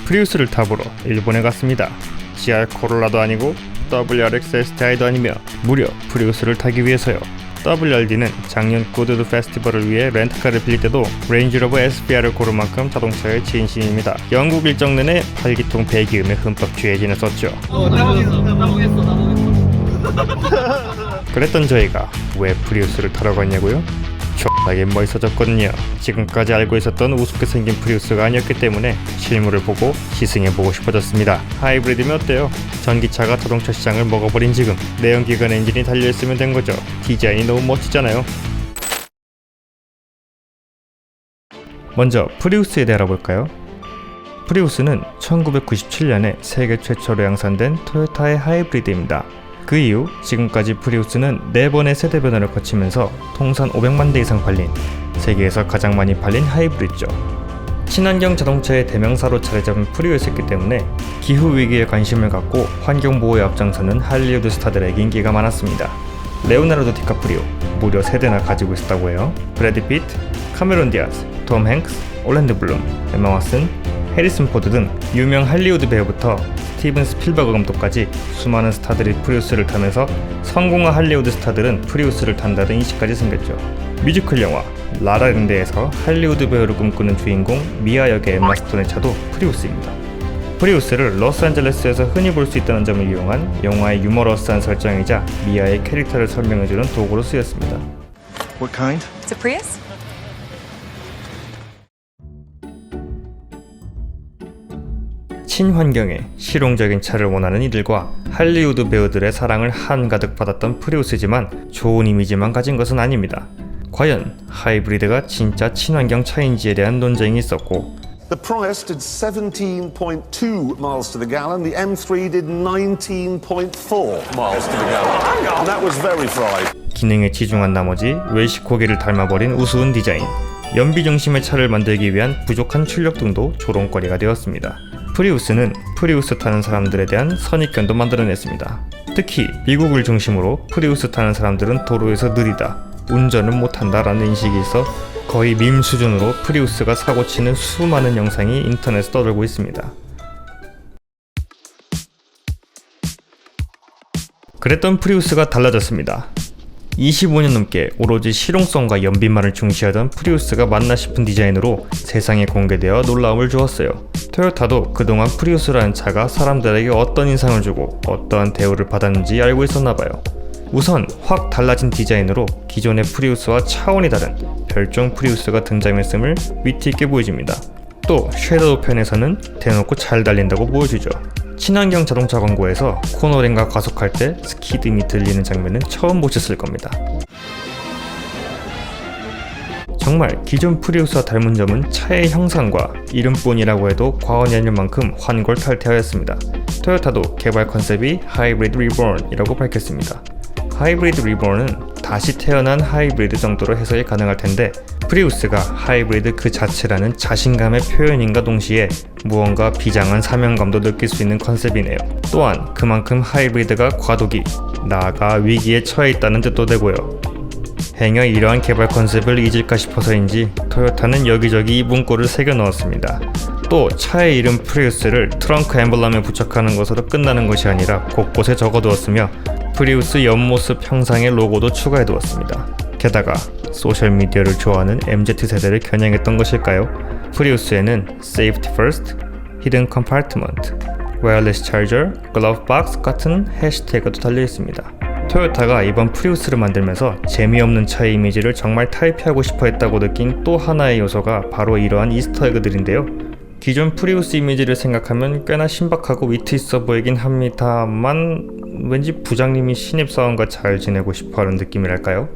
프리우스를 타보러 일본에 갔습니다. GR 코롤라도 아니고 WRX STI도 아니며 무려 프리우스를 타기 위해서요. WRD는 작년 고드드 페스티벌을 위해 렌트카를 빌릴 때도 레인지로버 SVR을 고를 만큼 자동차의 진심입니다. 영국 일정 내내 8기통 배기음에 흠뻑 취해 지냈었죠. 나보겠어. 그랬던 저희가 왜 프리우스를 타러 갔냐고요? 존나게 멋있어졌거든요. 지금까지 알고 있었던 우습게 생긴 프리우스가 아니었기 때문에 실물을 보고 시승해보고 싶어졌습니다. 하이브리드면 어때요? 전기차가 자동차 시장을 먹어버린 지금 내연기관 엔진이 달려있으면 된 거죠. 디자인이 너무 멋지잖아요. 먼저 프리우스에 대해 알아볼까요? 프리우스는 1997년에 세계 최초로 양산된 토요타의 하이브리드입니다. 그 이후 지금까지 프리우스는 4번의 세대 변화를 거치면서 통산 500만 대 이상 팔린 세계에서 가장 많이 팔린 하이브리드죠. 친환경 자동차의 대명사로 자리잡은 프리우스였기 때문에 기후위기에 관심을 갖고 환경보호에 앞장서는 할리우드 스타들에게 인기가 많았습니다. 레오나르도 디카프리오 무려 3대나 가지고 있었다고 해요. 브래드 피트, 카메론 디아즈, 톰 행크스, 올랜드 블룸, 엠마 왓슨, 해리슨 포드 등 유명 할리우드 배우부터 스티븐 스필버그 감독까지 수많은 스타들이 프리우스를 타면서 성공한 할리우드 스타들은 프리우스를 탄다는 인식까지 생겼죠. 뮤지컬 영화 라라랜드에서 할리우드 배우를 꿈꾸는 주인공 미아 역의 엠마 스톤의 차도 프리우스입니다. 프리우스를 로스앤젤레스에서 흔히 볼 수 있다는 점을 이용한 영화의 유머러스한 설정이자 미아의 캐릭터를 설명해주는 도구로 쓰였습니다. What kind? It's a Prius? 친환경에 실용적인 차를 원하는 이들과 할리우드 배우들의 사랑을 한가득 받았던 프리우스지만 좋은 이미지만 가진 것은 아닙니다. 과연 하이브리드가 진짜 친환경 차인지에 대한 논쟁이 있었고 The Prius did 17.2 miles to the gallon, the M3 did 19.4 miles to the gallon. And that was very fried. 기능에 치중한 나머지 외식 고기를 닮아버린 우스운 디자인, 연비 중심의 차를 만들기 위한 부족한 출력 등도 조롱거리가 되었습니다. 프리우스는 프리우스 타는 사람들에 대한 선입견도 만들어냈습니다. 특히 미국을 중심으로 프리우스 타는 사람들은 도로에서 느리다, 운전을 못한다 라는 인식이 있어 거의 밈 수준으로 프리우스가 사고치는 수많은 영상이 인터넷에 떠돌고 있습니다. 그랬던 프리우스가 달라졌습니다. 25년 넘게 오로지 실용성과 연비만을 중시하던 프리우스가 맞나 싶은 디자인으로 세상에 공개되어 놀라움을 주었어요. 토요타도 그동안 프리우스라는 차가 사람들에게 어떤 인상을 주고 어떠한 대우를 받았는지 알고 있었나봐요. 우선 확 달라진 디자인으로 기존의 프리우스와 차원이 다른 별종 프리우스가 등장했음을 위트있게 보여줍니다. 또 섀도우 편에서는 대놓고 잘 달린다고 보여주죠. 친환경 자동차 광고에서 코너링과 가속할 때 스키드음이 들리는 장면은 처음 보셨을 겁니다. 정말 기존 프리우스와 닮은 점은 차의 형상과 이름뿐이라고 해도 과언이 아닐 만큼 환골탈태하였습니다. 토요타도 개발 컨셉이 하이브리드 리본이라고 밝혔습니다. 하이브리드 리본은 다시 태어난 하이브리드 정도로 해석이 가능할 텐데 프리우스가 하이브리드 그 자체라는 자신감의 표현인과 동시에 무언가 비장한 사명감도 느낄 수 있는 컨셉이네요. 또한 그만큼 하이브리드가 과도기, 나아가 위기에 처해 있다는 뜻도 되고요. 행여 이러한 개발 컨셉을 잊을까 싶어서인지 토요타는 여기저기 이 문구를 새겨 넣었습니다. 또 차의 이름 프리우스를 트렁크 엠블럼에 부착하는 것으로 끝나는 것이 아니라 곳곳에 적어두었으며 프리우스 옆모습 형상의 로고도 추가해두었습니다. 게다가 소셜미디어를 좋아하는 MZ세대를 겨냥했던 것일까요? 프리우스에는 Safety First, Hidden Compartment, Wireless Charger, Glove Box 같은 해시태그도 달려있습니다. 토요타가 이번 프리우스를 만들면서 재미없는 차의 이미지를 정말 탈피하고 싶어 했다고 느낀 또 하나의 요소가 바로 이러한 이스터에그들인데요. 기존 프리우스 이미지를 생각하면 꽤나 신박하고 위트 있어 보이긴 합니다만 왠지 부장님이 신입사원과 잘 지내고 싶어하는 느낌이랄까요?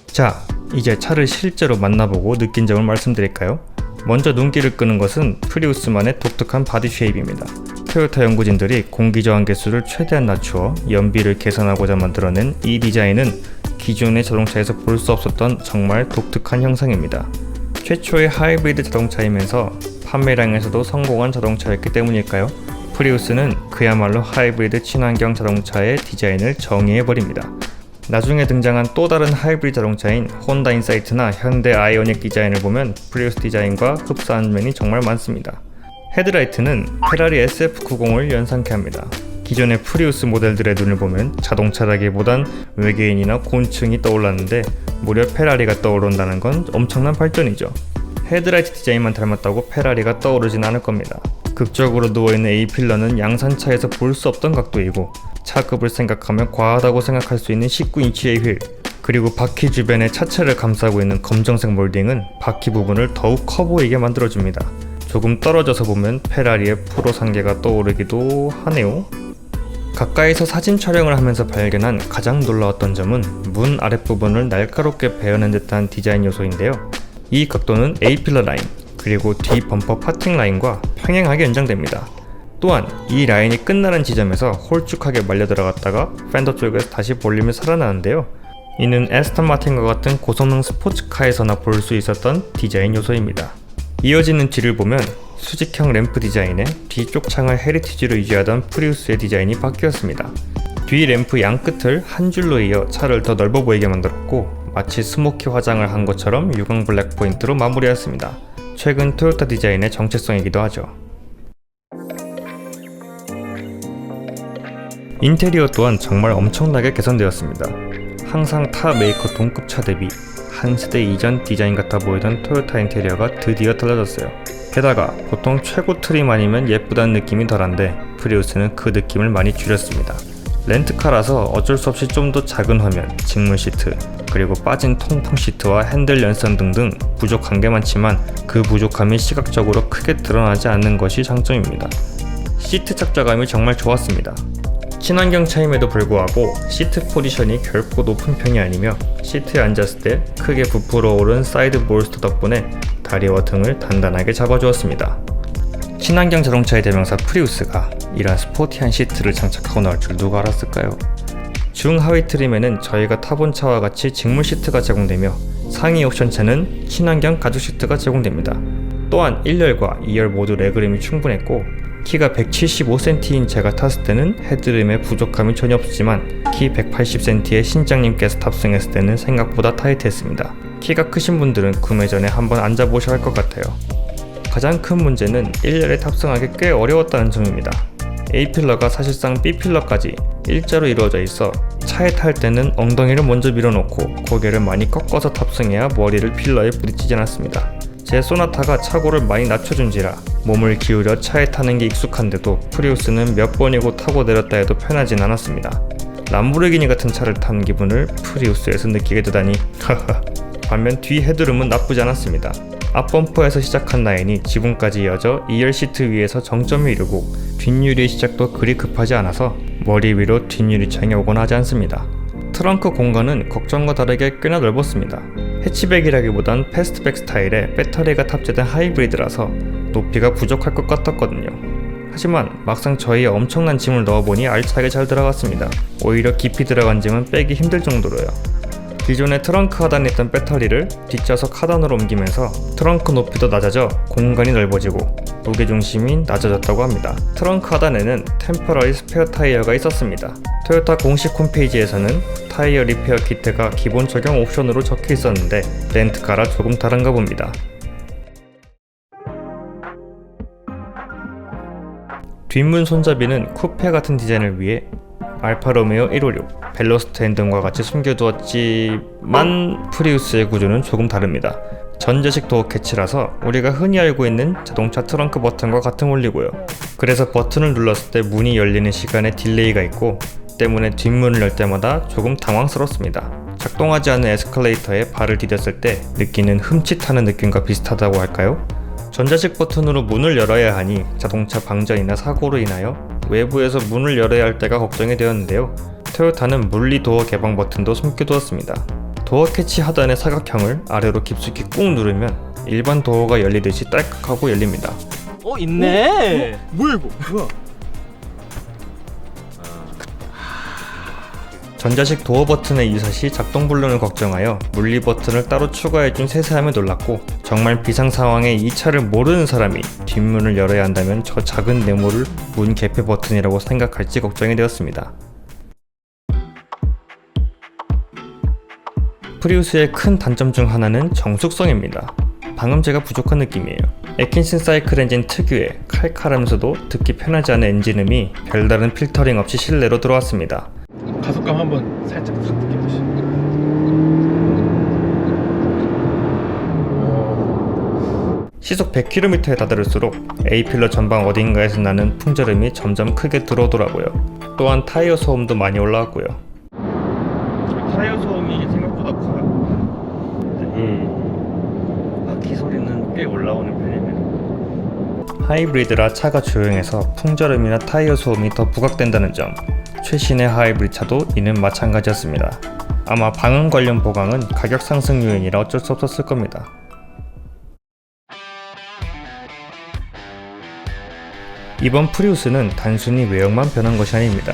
자, 이제 차를 실제로 만나보고 느낀 점을 말씀드릴까요? 먼저 눈길을 끄는 것은 프리우스만의 독특한 바디 쉐입입니다. 토요타 연구진들이 공기저항 개수를 최대한 낮추어 연비를 개선하고자 만들어낸 이 디자인은 기존의 자동차에서 볼 수 없었던 정말 독특한 형상입니다. 최초의 하이브리드 자동차이면서 판매량에서도 성공한 자동차였기 때문일까요? 프리우스는 그야말로 하이브리드 친환경 자동차의 디자인을 정의해버립니다. 나중에 등장한 또 다른 하이브리드 자동차인 혼다 인사이트나 현대 아이오닉 디자인을 보면 프리우스 디자인과 흡사한 면이 정말 많습니다. 헤드라이트는 페라리 SF90을 연상케 합니다. 기존의 프리우스 모델들의 눈을 보면 자동차라기보단 외계인이나 곤충이 떠올랐는데 무려 페라리가 떠오른다는 건 엄청난 발전이죠. 헤드라이트 디자인만 닮았다고 페라리가 떠오르진 않을 겁니다. 극적으로 누워있는 A필러는 양산차에서 볼 수 없던 각도이고 차급을 생각하면 과하다고 생각할 수 있는 19인치의 휠, 그리고 바퀴 주변에 차체를 감싸고 있는 검정색 몰딩은 바퀴 부분을 더욱 커 보이게 만들어줍니다. 조금 떨어져서 보면 페라리의 프로 상계가 떠오르기도 하네요. 가까이서 사진 촬영을 하면서 발견한 가장 놀라웠던 점은 문 아랫부분을 날카롭게 베어낸 듯한 디자인 요소인데요. 이 각도는 A필러 라인, 그리고 뒤 범퍼 파팅 라인과 평행하게 연장됩니다. 또한 이 라인이 끝나는 지점에서 홀쭉하게 말려 들어갔다가 팬더 쪽에서 다시 볼륨이 살아나는데요. 이는 애스턴 마틴과 같은 고성능 스포츠카에서나 볼 수 있었던 디자인 요소입니다. 이어지는 뒤를 보면 수직형 램프 디자인에 뒤쪽 창을 헤리티지로 유지하던 프리우스의 디자인이 바뀌었습니다. 뒤 램프 양 끝을 한 줄로 이어 차를 더 넓어 보이게 만들었고 마치 스모키 화장을 한 것처럼 유광 블랙 포인트로 마무리했습니다. 최근 토요타 디자인의 정체성이기도 하죠. 인테리어 또한 정말 엄청나게 개선되었습니다. 항상 타 메이커 동급 차 대비 한 세대 이전 디자인 같아 보이던 토요타 인테리어가 드디어 달라졌어요. 게다가 보통 최고 트림 아니면 예쁘다는 느낌이 덜한데 프리우스는 그 느낌을 많이 줄였습니다. 렌트카라서 어쩔 수 없이 좀 더 작은 화면, 직물 시트, 그리고 빠진 통풍 시트와 핸들 연선 등등 부족한 게 많지만 그 부족함이 시각적으로 크게 드러나지 않는 것이 장점입니다. 시트 착좌감이 정말 좋았습니다. 친환경 차임에도 불구하고 시트 포지션이 결코 높은 편이 아니며 시트에 앉았을 때 크게 부풀어 오른 사이드 볼스터 덕분에 다리와 등을 단단하게 잡아주었습니다. 친환경 자동차의 대명사 프리우스가 이런 스포티한 시트를 장착하고 나올 줄 누가 알았을까요? 중하위 트림에는 저희가 타본 차와 같이 직물 시트가 제공되며 상위 옵션차는 친환경 가죽 시트가 제공됩니다. 또한 1열과 2열 모두 레그룸이 충분했고 키가 175cm인 제가 탔을 때는 헤드룸에 부족함이 전혀 없었지만 키 180cm의 신장님께서 탑승했을 때는 생각보다 타이트했습니다. 키가 크신 분들은 구매 전에 한번 앉아보셔야 할 것 같아요. 가장 큰 문제는 1열에 탑승하기 꽤 어려웠다는 점입니다. A필러가 사실상 B필러까지 일자로 이루어져 있어 차에 탈 때는 엉덩이를 먼저 밀어놓고 고개를 많이 꺾어서 탑승해야 머리를 필러에 부딪히지 않았습니다. 제 소나타가 차고를 많이 낮춰준지라 몸을 기울여 차에 타는 게 익숙한데도 프리우스는 몇 번이고 타고 내렸다 해도 편하진 않았습니다. 람보르기니 같은 차를 탄 기분을 프리우스에서 느끼게 되다니 반면 뒤 헤드룸은 나쁘지 않았습니다. 앞범퍼에서 시작한 라인이 지붕까지 이어져 2열 시트 위에서 정점을 이루고 뒷유리의 시작도 그리 급하지 않아서 머리 위로 뒷유리창이 오거나 하지 않습니다. 트렁크 공간은 걱정과 다르게 꽤나 넓었습니다. 해치백이라기보단 패스트백 스타일에 배터리가 탑재된 하이브리드라서 높이가 부족할 것 같았거든요. 하지만 막상 저희의 엄청난 짐을 넣어보니 알차게 잘 들어갔습니다. 오히려 깊이 들어간 짐은 빼기 힘들 정도로요. 기존의 트렁크 하단에 있던 배터리를 뒷좌석 하단으로 옮기면서 트렁크 높이도 낮아져 공간이 넓어지고 무게중심이 낮아졌다고 합니다. 트렁크 하단에는 템퍼러리 스페어 타이어가 있었습니다. 토요타 공식 홈페이지에서는 타이어 리페어 키트가 기본 적용 옵션으로 적혀 있었는데 렌트카라 조금 다른가 봅니다. 뒷문 손잡이는 쿠페 같은 디자인을 위해 알파로메오 156, 벨로스텐 등과 같이 숨겨두었지만 프리우스의 구조는 조금 다릅니다. 전자식 도어 캐치라서 우리가 흔히 알고 있는 자동차 트렁크 버튼과 같은 원리고요. 그래서 버튼을 눌렀을 때 문이 열리는 시간에 딜레이가 있고 때문에 뒷문을 열 때마다 조금 당황스럽습니다. 작동하지 않는 에스컬레이터에 발을 디뎠을 때 느끼는 흠칫하는 느낌과 비슷하다고 할까요? 전자식 버튼으로 문을 열어야 하니 자동차 방전이나 사고로 인하여 외부에서 문을 열어야 할 때가 걱정이 되었는데요. 토요타는 물리 도어 개방 버튼도 숨겨두었습니다. 도어 캐치 하단의 사각형을 아래로 깊숙이 꾹 누르면 일반 도어가 열리듯이 딸깍하고 열립니다. 있네. 뭐야 이거? 뭐야? 전자식 도어 버튼의 유사시 작동 불능을 걱정하여 물리 버튼을 따로 추가해준 세세함에 놀랐고 정말 비상 상황에 이 차를 모르는 사람이 뒷문을 열어야 한다면 저 작은 네모를 문 개폐 버튼이라고 생각할지 걱정이 되었습니다. 프리우스의 큰 단점 중 하나는 정숙성입니다. 방음제가 부족한 느낌이에요. 애킨슨 사이클 엔진 특유의 칼칼하면서도 듣기 편하지 않은 엔진음이 별다른 필터링 없이 실내로 들어왔습니다. 가속감 한번 살짝 싹 느껴보시죠. 시속 100km에 다다를수록 A필러 전방 어딘가에서 나는 풍절음이 점점 크게 들어오더라고요. 또한 타이어 소음도 많이 올라왔고요. 타이어 소음이 생각보다 커요. 바퀴 소리는 꽤 올라오는 편입니다. 하이브리드라 차가 조용해서 풍절음이나 타이어 소음이 더 부각된다는 점, 최신의 하이브리드 차도 이는 마찬가지였습니다. 아마 방음 관련 보강은 가격 상승 요인이라 어쩔 수 없었을 겁니다. 이번 프리우스는 단순히 외형만 변한 것이 아닙니다.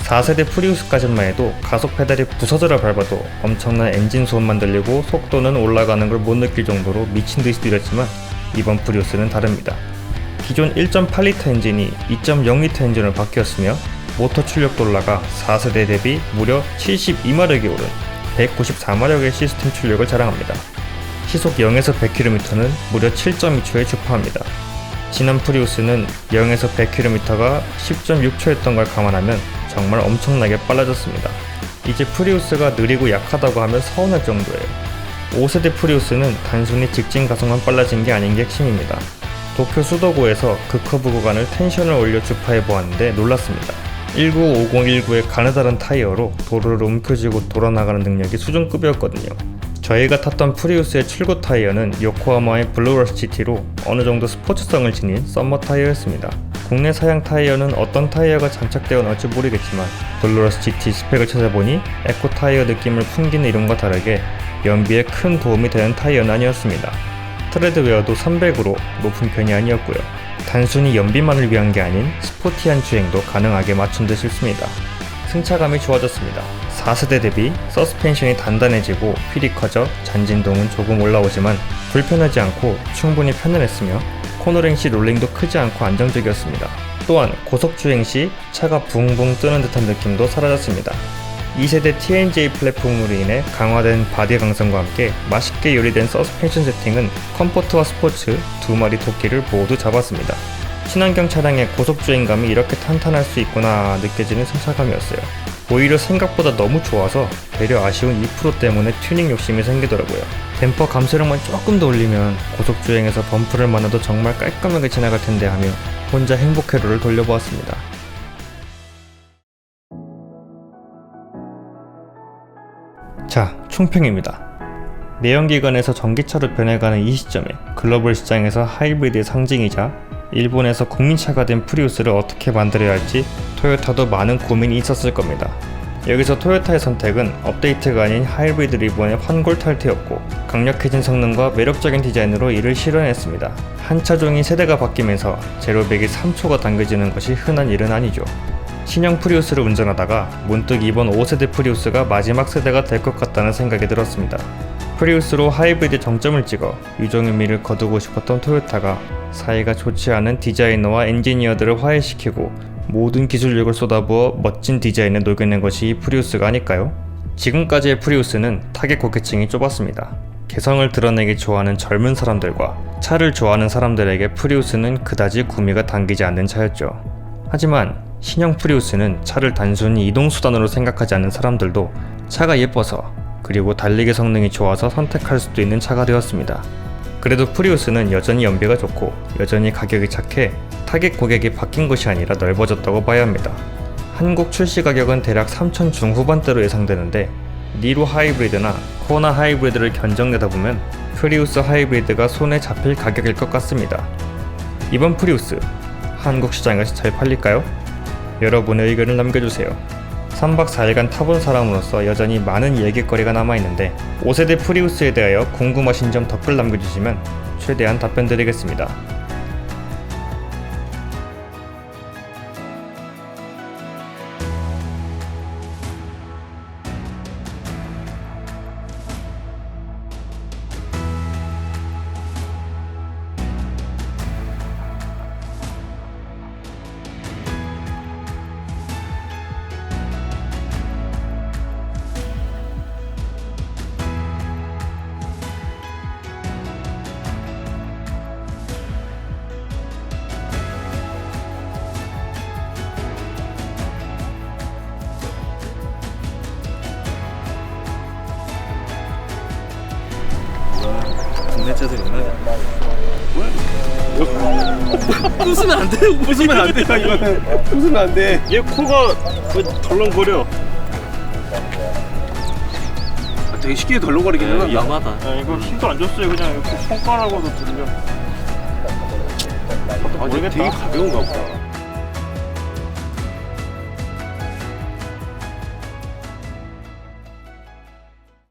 4세대 프리우스까지만 해도 가속 페달이 부서져라 밟아도 엄청난 엔진 소음만 들리고 속도는 올라가는 걸 못 느낄 정도로 미친 듯이 느렸지만 이번 프리우스는 다릅니다. 기존 1.8리터 엔진이 2.0리터 엔진으로 바뀌었으며 모터 출력도 올라가 4세대 대비 무려 72마력이 오른 194마력의 시스템 출력을 자랑합니다. 시속 0에서 100km는 무려 7.2초에 주파합니다. 지난 프리우스는 0에서 100km가 10.6초였던 걸 감안하면 정말 엄청나게 빨라졌습니다. 이제 프리우스가 느리고 약하다고 하면 서운할 정도예요. 5세대 프리우스는 단순히 직진 가속만 빨라진 게 아닌 게 핵심입니다. 도쿄 수도고에서 그 커브 구간을 텐션을 올려 주파해 보았는데 놀랐습니다. 195019의 가느다란 타이어로 도로를 움켜쥐고 돌아나가는 능력이 수준급이었거든요. 저희가 탔던 프리우스의 출고 타이어는 요코하마의 블루러시 GT로 어느 정도 스포츠성을 지닌 썸머 타이어였습니다. 국내 사양 타이어는 어떤 타이어가 장착되어 나올지 모르겠지만 블루러시 GT 스펙을 찾아보니 에코 타이어 느낌을 풍기는 이름과 다르게 연비에 큰 도움이 되는 타이어는 아니었습니다. 트레드웨어도 300으로 높은 편이 아니었고요. 단순히 연비만을 위한 게 아닌 스포티한 주행도 가능하게 맞춘 듯 싶습니다. 승차감이 좋아졌습니다. 4세대 대비 서스펜션이 단단해지고 휠이 커져 잔진동은 조금 올라오지만 불편하지 않고 충분히 편안했으며 코너링 시 롤링도 크지 않고 안정적이었습니다. 또한 고속주행 시 차가 붕붕 뜨는 듯한 느낌도 사라졌습니다. 2세대 TNGA 플랫폼으로 인해 강화된 바디 강성과 함께 맛있게 요리된 서스펜션 세팅은 컴포트와 스포츠 두 마리 토끼를 모두 잡았습니다. 친환경 차량의 고속주행감이 이렇게 탄탄할 수 있구나 느껴지는 승차감이었어요. 오히려 생각보다 너무 좋아서 되려 아쉬운 2% 때문에 튜닝 욕심이 생기더라고요. 댐퍼 감소력만 조금 더 올리면 고속주행에서 범프를 만나도 정말 깔끔하게 지나갈 텐데 하며 혼자 행복회로를 돌려보았습니다. 자, 총평입니다. 내연기관에서 전기차로 변해가는 이 시점에 글로벌 시장에서 하이브리드의 상징이자 일본에서 국민차가 된 프리우스를 어떻게 만들어야 할지 토요타도 많은 고민이 있었을 겁니다. 여기서 토요타의 선택은 업데이트가 아닌 하이브리드 리본의 환골 탈퇴였고 강력해진 성능과 매력적인 디자인으로 이를 실현했습니다. 한 차종이 세대가 바뀌면서 제로백이 3초가 당겨지는 것이 흔한 일은 아니죠. 신형 프리우스를 운전하다가 문득 이번 5세대 프리우스가 마지막 세대가 될 것 같다는 생각이 들었습니다. 프리우스로 하이브리드 정점을 찍어 유종 의미를 거두고 싶었던 토요타가 사이가 좋지 않은 디자이너와 엔지니어들을 화해시키고 모든 기술력을 쏟아부어 멋진 디자인에 녹여낸 것이 이 프리우스가 아닐까요? 지금까지의 프리우스는 타겟 고객층이 좁았습니다. 개성을 드러내기 좋아하는 젊은 사람들과 차를 좋아하는 사람들에게 프리우스는 그다지 구미가 당기지 않는 차였죠. 하지만 신형 프리우스는 차를 단순히 이동수단으로 생각하지 않는 사람들도 차가 예뻐서 그리고 달리기 성능이 좋아서 선택할 수도 있는 차가 되었습니다. 그래도 프리우스는 여전히 연비가 좋고 여전히 가격이 착해 타겟 고객이 바뀐 것이 아니라 넓어졌다고 봐야 합니다. 한국 출시 가격은 대략 3천 중후반대로 예상되는데 니로 하이브리드나 코나 하이브리드를 견적내다 보면 프리우스 하이브리드가 손에 잡힐 가격일 것 같습니다. 이번 프리우스 한국 시장에서 잘 팔릴까요? 여러분의 의견을 남겨주세요. 3박 4일간 타본 사람으로서 여전히 많은 얘기거리가 남아있는데 5세대 프리우스에 대하여 궁금하신 점 댓글 남겨주시면 최대한 답변 드리겠습니다. 자세 있나요? 웃으면 안 돼. 웃으면 안 돼. 이거는 웃으면 안 돼. 얘 코가 왜 덜렁거려? 되게 쉽게 덜렁거리긴 하는데. 위험하다. 이거 힘도 안 줬어요. 그냥 이렇게 손가락으로 들려. 아, 되게 가벼운가 보다.